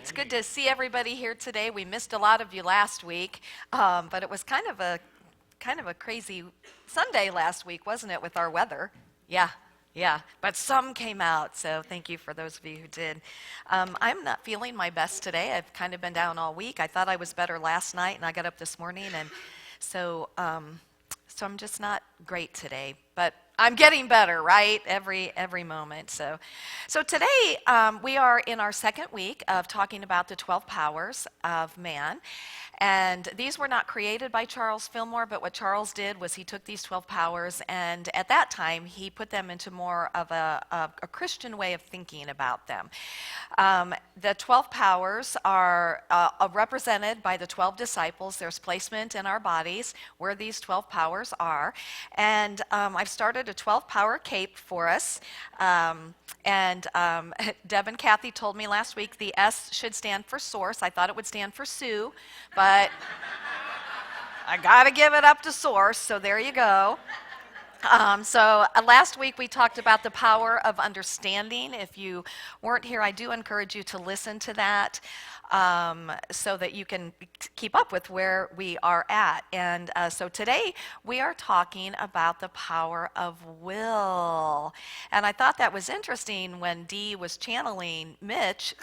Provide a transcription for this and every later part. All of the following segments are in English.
It's good to see everybody here today. We missed a lot of you last week, but it was kind of a crazy Sunday last week, wasn't it, with our weather? Yeah, yeah. But some came out, so thank you for those of you who did. I'm not feeling my best today. I've kind of been down all week. I thought I was better last night, and I got up this morning, and so so I'm just not great today, but I'm getting better, right? Every moment. So today we are in our second week of talking about the 12 powers of man. And these were not created by Charles Fillmore, but what Charles did was he took these 12 powers, and at that time he put them into more of a Christian way of thinking about them. The 12 powers are represented by the 12 disciples. There's placement in our bodies where these 12 powers are. And I've started a 12 power cape for us. And Deb and Kathy told me last week the S should stand for source. I thought it would stand for Sue, but I got to give it up to source, so there you go. Last week we talked about the power of understanding. If you weren't here, I do encourage you to listen to that so that you can keep up with where we are at. And so today we are talking about the power of will. And I thought that was interesting when Dee was channeling Mitch.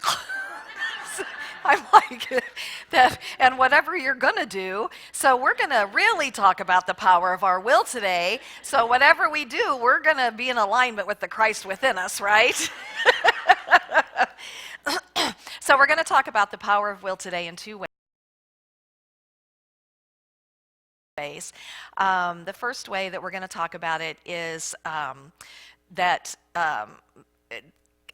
I'm like, that, and whatever you're going to do. So we're going to really talk about the power of our will today. So whatever we do, we're going to be in alignment with the Christ within us, right? So we're going to talk about the power of will today in two ways. The first way that we're going to talk about it is that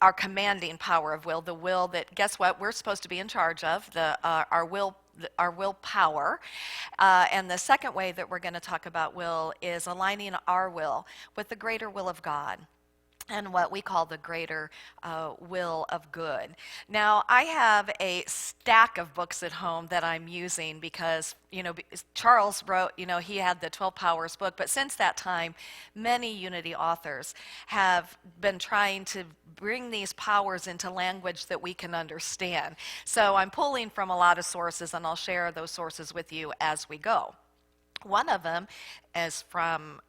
our commanding power of will, the will that, guess what, we're supposed to be in charge of, our willpower. And the second way that we're going to talk about will is aligning our will with the greater will of God and what we call the greater will of good. Now, I have a stack of books at home that I'm using because, Charles wrote, he had the 12 Powers book, but since that time, many Unity authors have been trying to bring these powers into language that we can understand. So I'm pulling from a lot of sources, and I'll share those sources with you as we go. One of them is from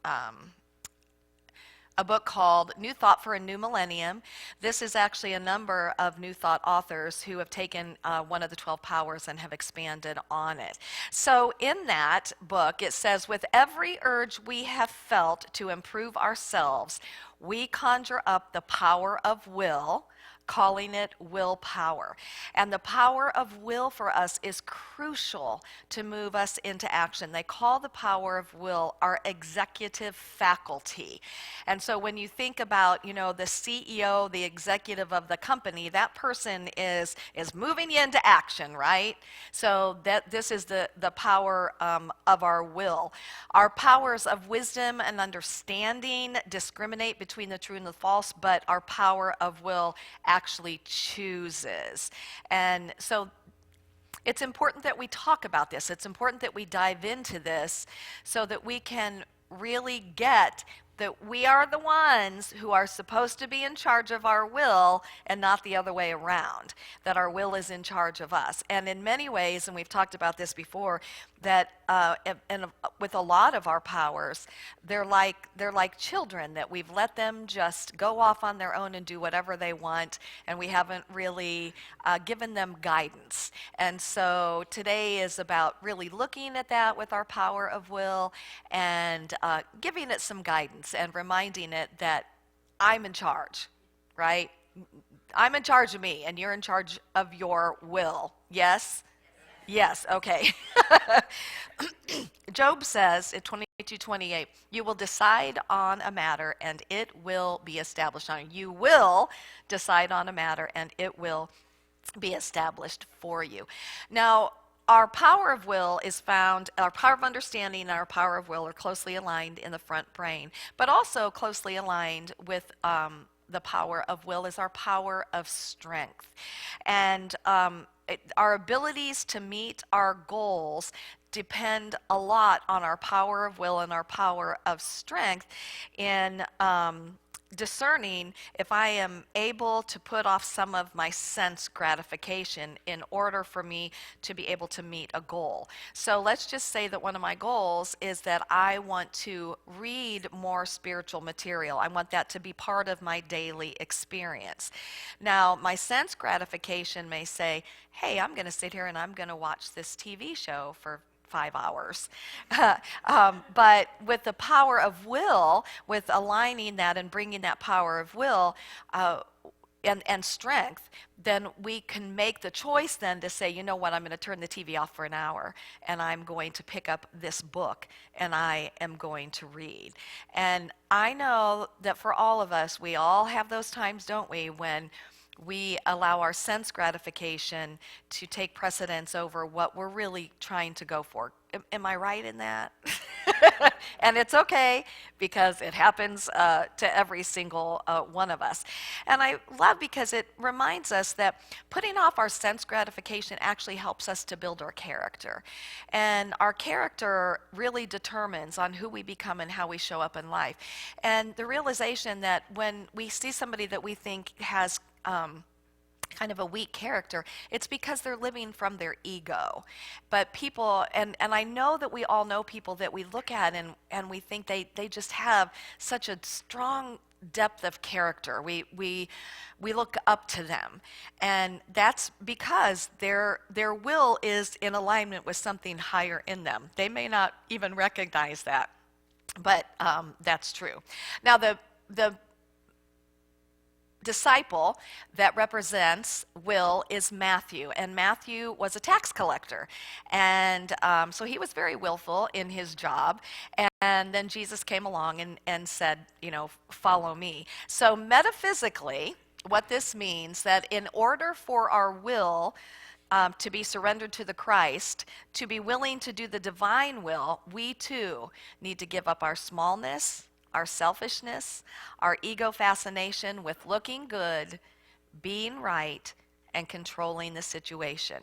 a book called New Thought for a New Millennium. This is actually a number of New Thought authors who have taken one of the 12 powers and have expanded on it. So in that book, it says, with every urge we have felt to improve ourselves, we conjure up the power of will, calling it willpower. And the power of will for us is crucial to move us into action. They call the power of will our executive faculty. And so when you think about, the CEO, the executive of the company, that person is moving you into action, right? So that this is the power of our will. Our powers of wisdom and understanding discriminate between the true and the false, but our power of will actually chooses. And so it's important that we talk about this. It's important that we dive into this so that we can really get that we are the ones who are supposed to be in charge of our will and not the other way around, that our will is in charge of us. And in many ways, and we've talked about this before, that with a lot of our powers, they're like children, that we've let them just go off on their own and do whatever they want, and we haven't really given them guidance. And so today is about really looking at that with our power of will and giving it some guidance and reminding it that I'm in charge, right? I'm in charge of me, and you're in charge of your will. Yes? Yes, okay. Job says in 22:28, you will decide on a matter and it will be established on you. You will decide on a matter and it will be established for you. Now, our power of will is found, our power of understanding and our power of will are closely aligned in the front brain, but also closely aligned with the power of will is our power of strength. And our abilities to meet our goals depend a lot on our power of will and our power of strength in discerning if I am able to put off some of my sense gratification in order for me to be able to meet a goal. So let's just say that one of my goals is that I want to read more spiritual material. I want that to be part of my daily experience. Now, my sense gratification may say, hey, I'm going to sit here and I'm going to watch this TV show for 5 hours. But with the power of will, with aligning that and bringing that power of will and strength, then we can make the choice then to say, you know what, I'm going to turn the TV off for an hour and I'm going to pick up this book and I am going to read. And I know that for all of us, we all have those times, don't we, when we allow our sense gratification to take precedence over what we're really trying to go for. Am I right in that? And it's okay, because it happens to every single one of us. And I love because it reminds us that putting off our sense gratification actually helps us to build our character. And our character really determines on who we become and how we show up in life. And the realization that when we see somebody that we think has kind of a weak character, it's because they're living from their ego. But people, and I know that we all know people that we look at and we think they just have such a strong depth of character. We look up to them. And that's because their will is in alignment with something higher in them. They may not even recognize that, but that's true. Now the disciple that represents will is Matthew, and Matthew was a tax collector, and so he was very willful in his job. And then Jesus came along and said, you know, follow me. So metaphysically, what this means, that in order for our will to be surrendered to the Christ, to be willing to do the divine will, we too need to give up our smallness, our selfishness, our ego fascination with looking good, being right, and controlling the situation.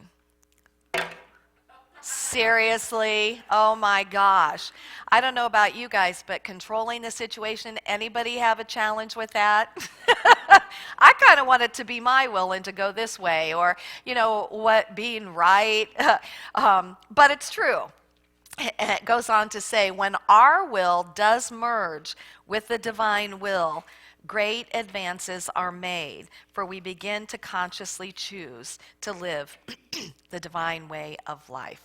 Seriously? Oh my gosh. I don't know about you guys, but controlling the situation, anybody have a challenge with that? I kind of want it to be my will and to go this way, or, you know, what, being right. But it's true. And it goes on to say, when our will does merge with the divine will, great advances are made, for we begin to consciously choose to live the divine way of life.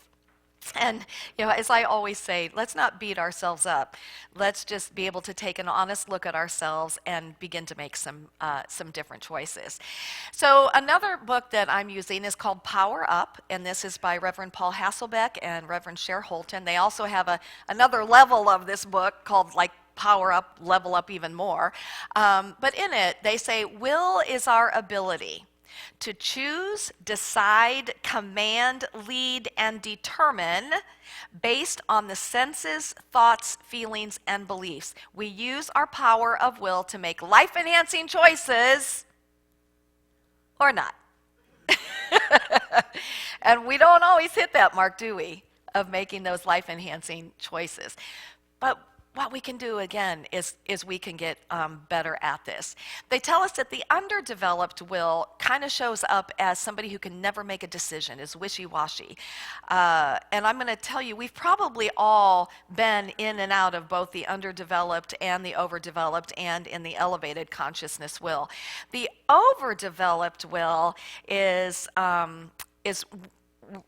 And, you know, as I always say, let's not beat ourselves up. Let's just be able to take an honest look at ourselves and begin to make some different choices. So another book that I'm using is called Power Up, and this is by Reverend Paul Hasselbeck and Reverend Cher Holton. They also have another level of this book called, like, Power Up, Level Up Even More. But in it, they say, will is our ability to choose, decide, command, lead, and determine based on the senses, thoughts, feelings, and beliefs. We use our power of will to make life-enhancing choices or not. And we don't always hit that mark, do we, of making those life-enhancing choices. But what we can do, again, is we can get better at this. They tell us that the underdeveloped will kind of shows up as somebody who can never make a decision, is wishy-washy. And I'm going to tell you, we've probably all been in and out of both the underdeveloped and the overdeveloped and in the elevated consciousness will. The overdeveloped will is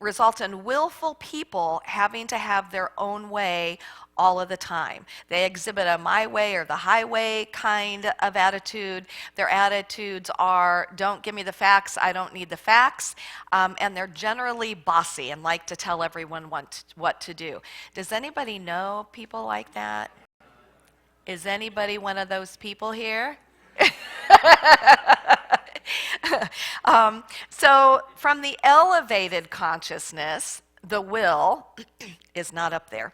result in willful people having to have their own way all of the time. They exhibit a my way or the highway kind of attitude. Their attitudes are, don't give me the facts, I don't need the facts. And they're generally bossy and like to tell everyone what to do. Does anybody know people like that? Is anybody one of those people here? So from the elevated consciousness, the will is not up there.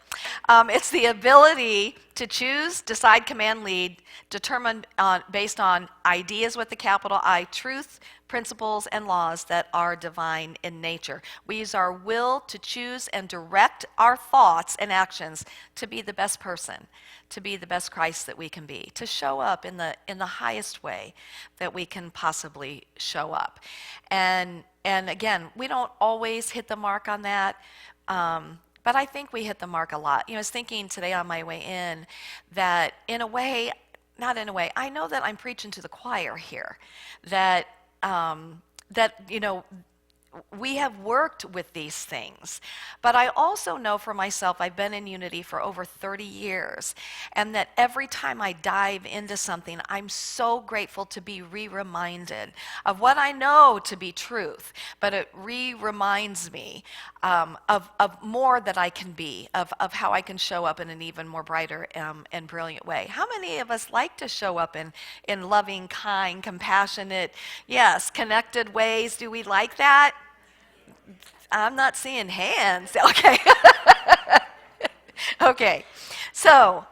It's the ability to choose, decide, command, lead, determine based on ideas with the capital I, truth, principles and laws that are divine in nature. We use our will to choose and direct our thoughts and actions to be the best person, to be the best Christ that we can be, to show up in the highest way that we can possibly show up. And again, we don't always hit the mark on that. But I think we hit the mark a lot. I was thinking today on my way in that in a way, not in a way, I know that I'm preaching to the choir here, that we have worked with these things. But I also know for myself, I've been in Unity for over 30 years, and that every time I dive into something, I'm so grateful to be re-reminded of what I know to be truth, but it re-reminds me of more that I can be, of how I can show up in an even more brighter and brilliant way. How many of us like to show up in loving, kind, compassionate, yes, connected ways? Do we like that? I'm not seeing hands. Okay. Okay. So,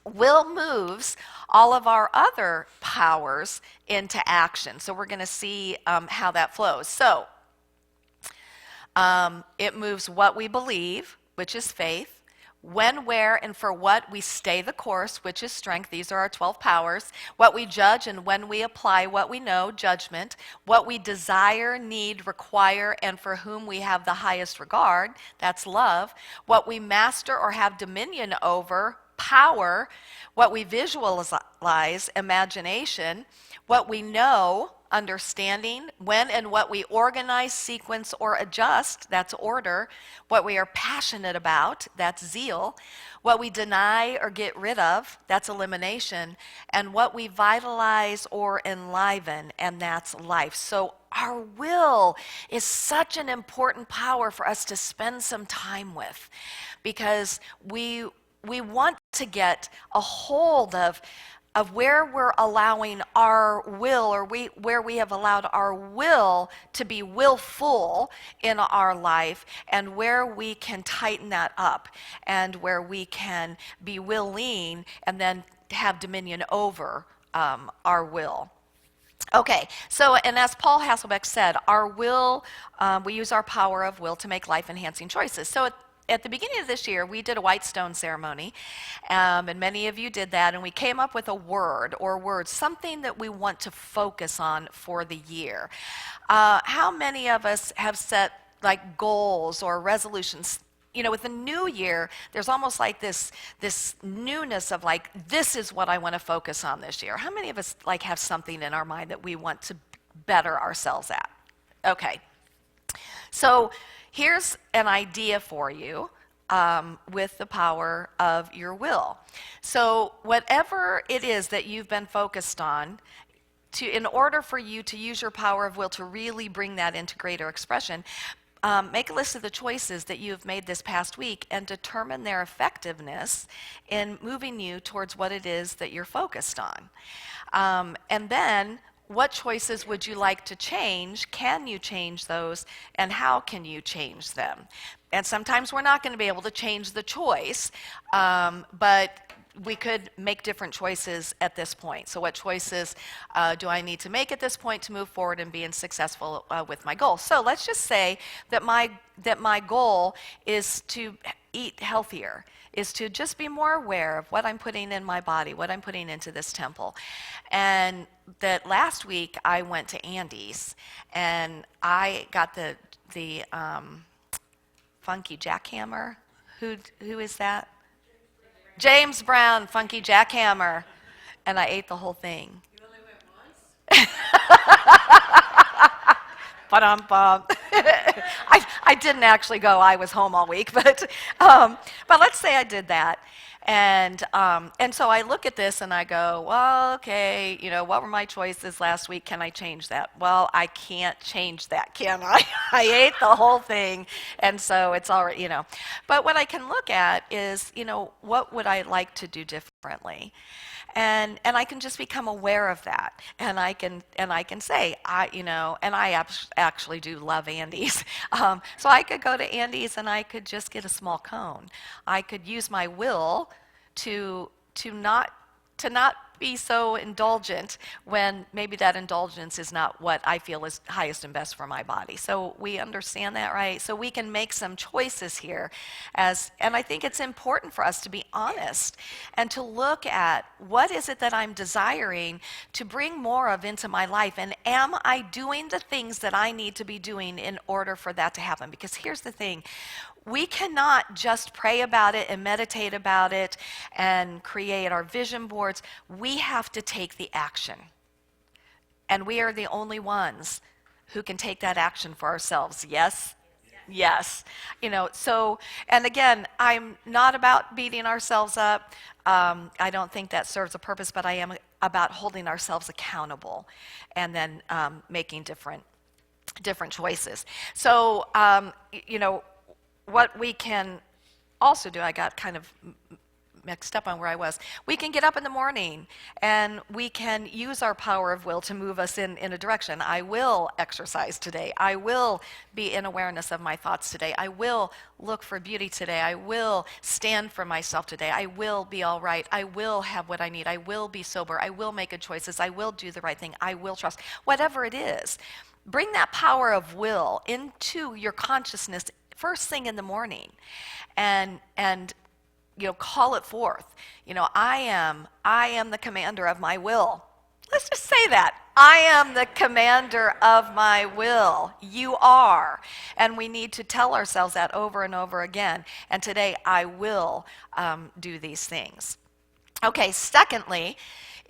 will moves all of our other powers into action. So we're going to see how that flows. So, it moves what we believe, which is faith. When, where, and for what we stay the course, which is strength. These are our 12 powers. What we judge and when we apply what we know, judgment. What we desire, need, require, and for whom we have the highest regard, that's love. What we master or have dominion over, power. What we visualize, imagination. What we know, understanding. When and what we organize, sequence, or adjust, that's order. What we are passionate about, that's zeal. What we deny or get rid of, that's elimination. And what we vitalize or enliven, and that's life. So our will is such an important power for us to spend some time with, because we want to get a hold of where we're allowing our will, or where we have allowed our will to be willful in our life, and where we can tighten that up, and where we can be willing and then have dominion over our will. Okay, so, and as Paul Hasselbeck said, our will, we use our power of will to make life-enhancing choices. So at the beginning of this year, we did a white stone ceremony, and many of you did that, and we came up with a word or words, something that we want to focus on for the year. How many of us have set like goals or resolutions? With the new year, there's almost like this newness of like, this is what I want to focus on this year. How many of us like have something in our mind that we want to better ourselves at? Okay, so here's an idea for you with the power of your will. So whatever it is that you've been focused on, in order for you to use your power of will to really bring that into greater expression, make a list of the choices that you've made this past week and determine their effectiveness in moving you towards what it is that you're focused on. And then, what choices would you like to change? Can you change those? And how can you change them? And sometimes we're not going to be able to change the choice, but we could make different choices at this point. So what choices do I need to make at this point to move forward and being successful with my goal? So let's just say that my goal is to eat healthier, is to just be more aware of what I'm putting in my body, what I'm putting into this temple. And that last week I went to Andy's and I got the funky jackhammer. Who is that? James Brown funky jackhammer. And I ate the whole thing. You only went once? Ba-dum-bum. I didn't actually go. I was home all week, but let's say I did that, and so I look at this and I go, well, okay, what were my choices last week? Can I change that? Well, I can't change that, can I? I ate the whole thing, and so it's already, But what I can look at is, what would I like to do differently? And I can just become aware of that, and I can say, and I actually do love Andy's. So I could go to Andy's and I could just get a small cone. I could use my will to not be so indulgent when maybe that indulgence is not what I feel is highest and best for my body. So we understand that, right? So we can make some choices here and I think it's important for us to be honest and to look at what is it that I'm desiring to bring more of into my life, and am I doing the things that I need to be doing in order for that to happen? Because here's the thing. We cannot just pray about it and meditate about it and create our vision boards. We have to take the action. And we are the only ones who can take that action for ourselves. Yes? Yes. So, and again, I'm not about beating ourselves up. I don't think that serves a purpose, but I am about holding ourselves accountable and then making different choices. So, what we can also do, I got kind of mixed up on where I was. We can get up in the morning and we can use our power of will to move us in a direction. I will exercise today. I will be in awareness of my thoughts today. I will look for beauty today. I will stand for myself today. I will be all right. I will have what I need. I will be sober. I will make good choices. I will do the right thing. I will trust. Whatever it is, bring that power of will into your consciousness first thing in the morning and call it forth. I am the commander of my will. Let's just say that. I am the commander of my will. You are. And we need to tell ourselves that over and over again. And today I will do these things. Okay, secondly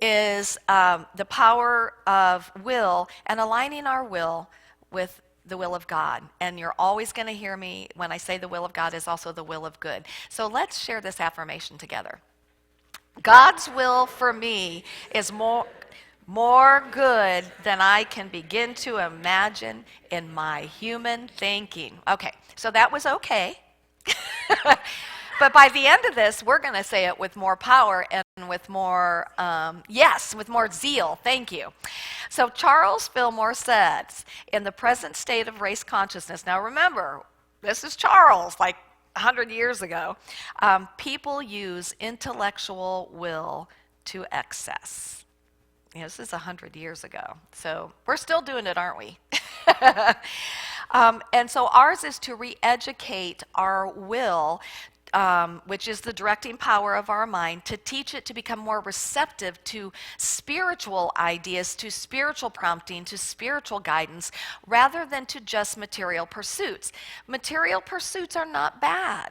is the power of will and aligning our will with the will of God. And you're always going to hear me when I say the will of God is also the will of good. So let's share this affirmation together. God's will for me is more good than I can begin to imagine in my human thinking. Okay, so that was okay. But by the end of this, we're going to say it with more power and with more, with more zeal. Thank you. So Charles Fillmore says, in the present state of race consciousness, now remember, this is Charles, like 100 years ago, people use intellectual will to excess. This is 100 years ago. So we're still doing it, aren't we? And so ours is to re-educate our will, which is the directing power of our mind, to teach it to become more receptive to spiritual ideas, to spiritual prompting, to spiritual guidance, rather than to just material pursuits. Material pursuits are not bad.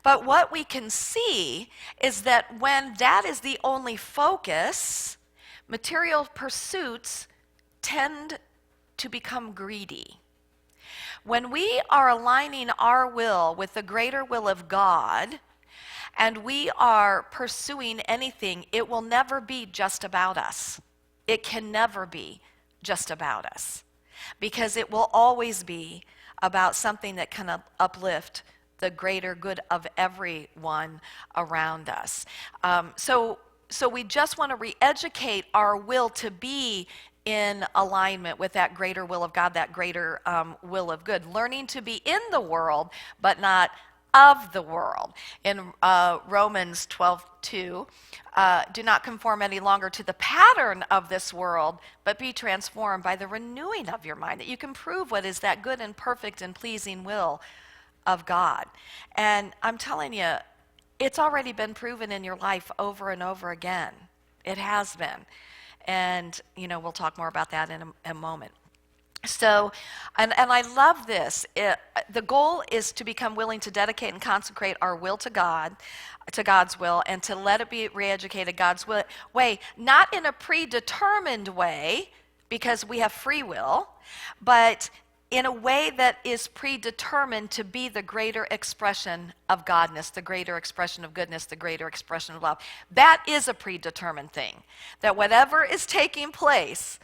But what we can see is that when that is the only focus, material pursuits tend to become greedy. When we are aligning our will with the greater will of God, and we are pursuing anything, it will never be just about us. It can never be just about us, because it will always be about something that can uplift the greater good of everyone around us. So we just want to re-educate our will to be in alignment with that greater will of God, that greater will of good. Learning to be in the world, but not of the world. In Romans 12:2, do not conform any longer to the pattern of this world, but be transformed by the renewing of your mind, that you can prove what is that good and perfect and pleasing will of God. And I'm telling you, it's already been proven in your life over and over again. It has been. And, we'll talk more about that in a moment. So, and I love this. The goal is to become willing to dedicate and consecrate our will to God, to God's will, and to let it be re-educated God's way, not in a predetermined way, because we have free will, but in a way that is predetermined to be the greater expression of godness, the greater expression of goodness, the greater expression of love. That is a predetermined thing. That whatever is taking place,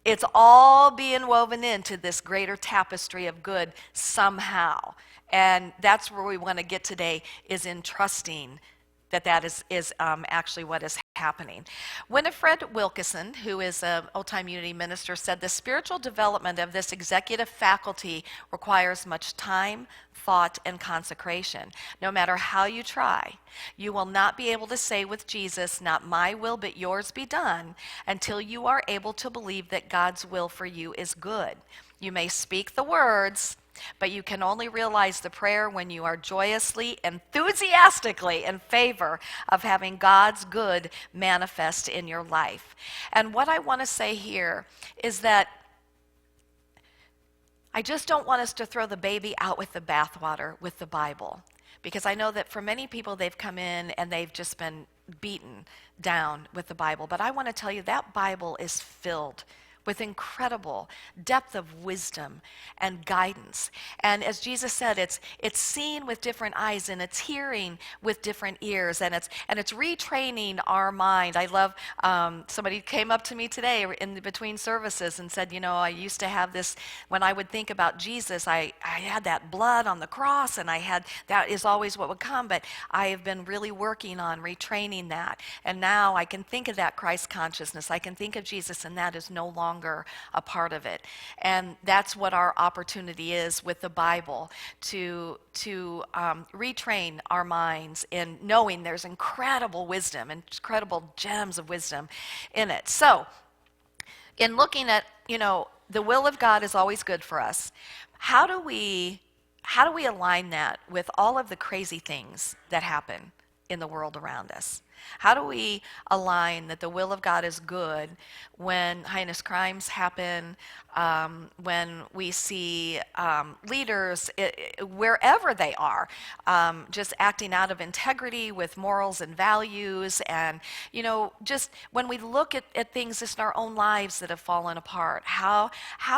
it's all being woven into this greater tapestry of good somehow. And that's where we want to get today, is in trusting that is actually what is happening. Winifred Wilkinson, who is an old-time unity minister, said the spiritual development of this executive faculty requires much time, thought, and consecration. No matter how you try, you will not be able to say with Jesus, "Not my will, but yours be done," until you are able to believe that God's will for you is good. You may speak the words, but you can only realize the prayer when you are joyously, enthusiastically in favor of having God's good manifest in your life. And what I want to say here is that I just don't want us to throw the baby out with the bathwater with the Bible, because I know that for many people they've come in and they've just been beaten down with the Bible. But I want to tell you that Bible is filled with incredible depth of wisdom and guidance. And as Jesus said, it's seen with different eyes and it's hearing with different ears, and it's retraining our mind. I love, somebody came up to me today in between services and said, I used to have this, when I would think about Jesus, I had that blood on the cross, and that is always what would come, but I have been really working on retraining that. And now I can think of that Christ consciousness. I can think of Jesus, and that is no longer a part of it. And that's what our opportunity is with the Bible, to retrain our minds in knowing there's incredible wisdom and incredible gems of wisdom in it. So, in looking at, the will of God is always good for us. How do we align that with all of the crazy things that happen in the world around us? How do we align that the will of God is good when heinous crimes happen, when we see leaders, wherever they are, just acting out of integrity with morals and values, and, just when we look at things just in our own lives that have fallen apart, how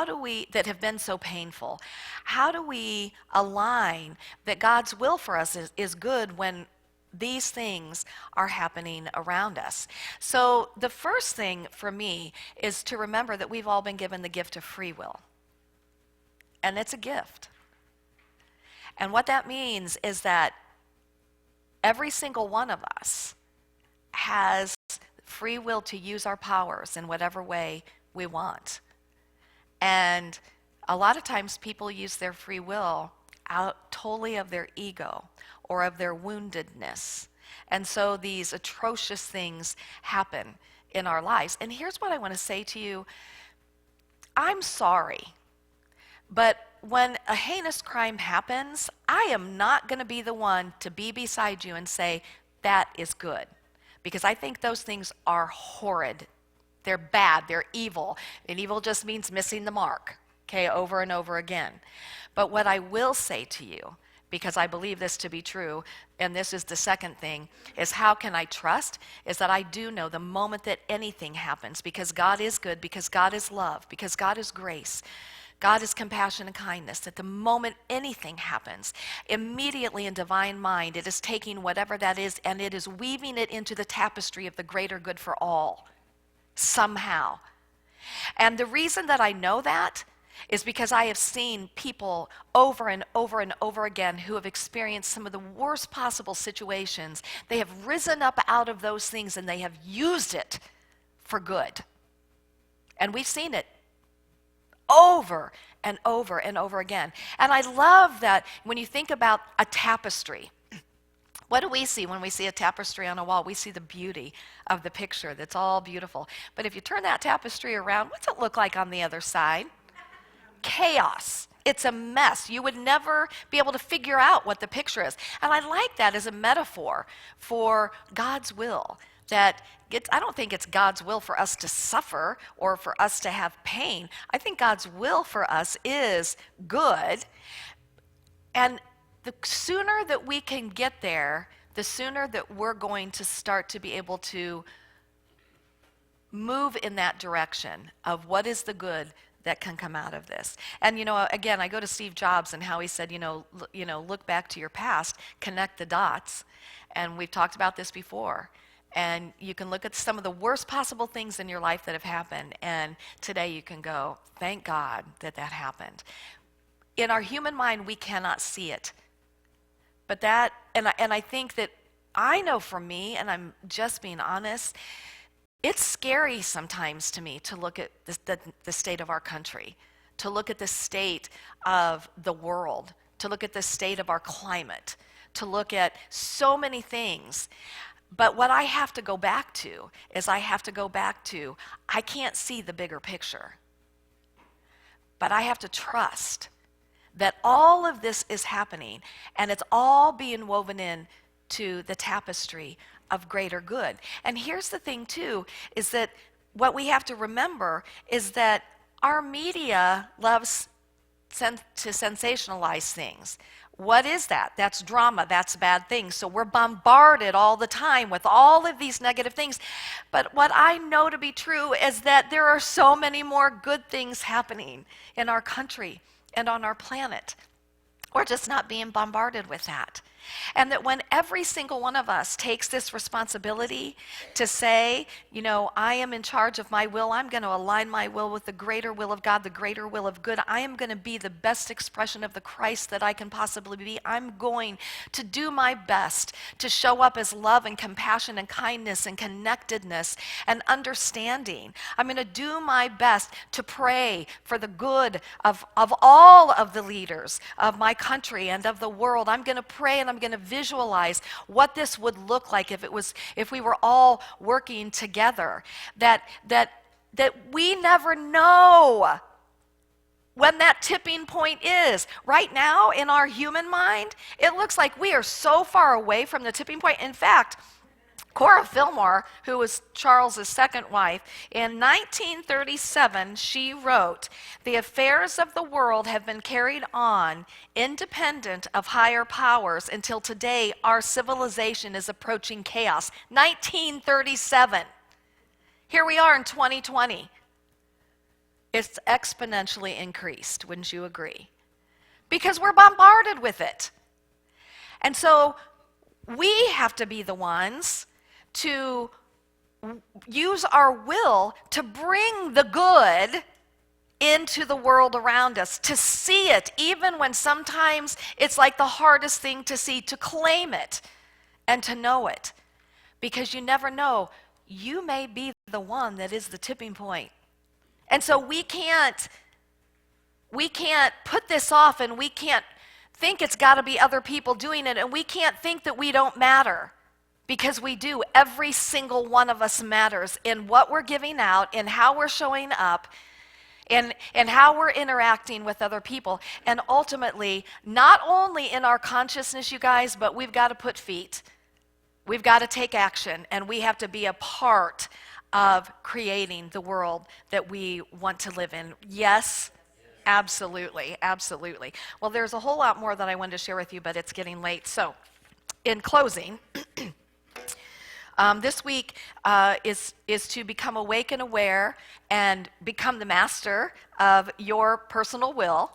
do we, that have been so painful, how do we align that God's will for us is good when these things are happening around us? So the first thing for me is to remember that we've all been given the gift of free will. And it's a gift. And what that means is that every single one of us has free will to use our powers in whatever way we want. And a lot of times people use their free will out totally of their ego or of their woundedness. And so these atrocious things happen in our lives. And here's what I want to say to you. I'm sorry, but when a heinous crime happens, I am not going to be the one to be beside you and say, that is good. Because I think those things are horrid. They're bad. They're evil. And evil just means missing the mark, okay, over and over again. But what I will say to you, because I believe this to be true, and this is the second thing, is how can I trust? Is that I do know the moment that anything happens, because God is good, because God is love, because God is grace, God is compassion and kindness, that the moment anything happens, immediately in divine mind, it is taking whatever that is and it is weaving it into the tapestry of the greater good for all, somehow. And the reason that I know that is because I have seen people over and over and over again who have experienced some of the worst possible situations. They have risen up out of those things and they have used it for good. And we've seen it over and over and over again. And I love that when you think about a tapestry. What do we see when we see a tapestry on a wall? We see the beauty of the picture. That's all beautiful. But if you turn that tapestry around, what's it look like on the other side? Chaos. It's a mess. You would never be able to figure out what the picture is. And I like that as a metaphor for God's will. I don't think it's God's will for us to suffer or for us to have pain. I think God's will for us is good. And the sooner that we can get there, the sooner that we're going to start to be able to move in that direction of what is the good that can come out of this. And again, I go to Steve Jobs and how he said, look back to your past, connect the dots. And we've talked about this before. And you can look at some of the worst possible things in your life that have happened, and today you can go, thank God that happened. In our human mind, we cannot see it. But and I think that I know for me, and I'm just being honest, it's scary sometimes to me to look at the state of our country, to look at the state of the world, to look at the state of our climate, to look at so many things. But what I have to go back to is I can't see the bigger picture. But I have to trust that all of this is happening and it's all being woven in to the tapestry of greater good. And here's the thing too, is that what we have to remember is that our media loves to sensationalize things. What is that? That's drama, that's bad things. So we're bombarded all the time with all of these negative things. But what I know to be true is that there are so many more good things happening in our country and on our planet. We're just not being bombarded with that. And that when every single one of us takes this responsibility to say, you know, I am in charge of my will, I'm going to align my will with the greater will of God, the greater will of good. I am going to be the best expression of the Christ that I can possibly be. I'm going to do my best to show up as love and compassion and kindness and connectedness and understanding. I'm going to do my best to pray for the good of all of the leaders of my country and of the world. I'm going to pray and I'm going to visualize what this would look like if we were all working together. That we never know when that tipping point is. Right now, in our human mind, it looks like we are so far away from the tipping point. In fact, Cora Fillmore, who was Charles's second wife, in 1937, she wrote, "The affairs of the world have been carried on independent of higher powers until today our civilization is approaching chaos." 1937. Here we are in 2020. It's exponentially increased, wouldn't you agree? Because we're bombarded with it. And so we have to be the ones to use our will to bring the good into the world around us, to see it, even when sometimes it's like the hardest thing to see, to claim it and to know it. Because you never know, you may be the one that is the tipping point. And so we can't put this off, and we can't think it's got to be other people doing it, and we can't think that we don't matter. Because we do. Every single one of us matters in what we're giving out, in how we're showing up, and how we're interacting with other people. And ultimately, not only in our consciousness, you guys, but we've got to put feet. We've got to take action, and we have to be a part of creating the world that we want to live in. Yes? Absolutely, absolutely. Well, there's a whole lot more that I wanted to share with you, but it's getting late. So, in closing, this week is to become awake and aware and become the master of your personal will,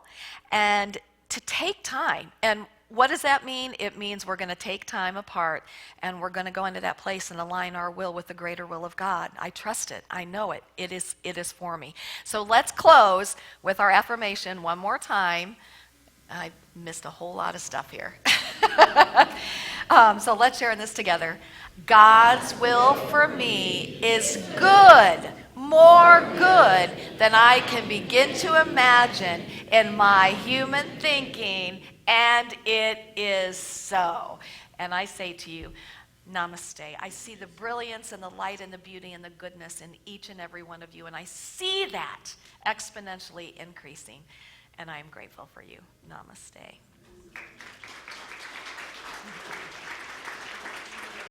and to take time. And what does that mean? It means we're going to take time apart and we're going to go into that place and align our will with the greater will of God. I trust it. I know it. It is for me. So let's close with our affirmation one more time. I missed a whole lot of stuff here. So let's share this together. God's will for me is good, more good than I can begin to imagine in my human thinking, and it is so. And I say to you, namaste. I see the brilliance and the light and the beauty and the goodness in each and every one of you, and I see that exponentially increasing, and I am grateful for you. Namaste.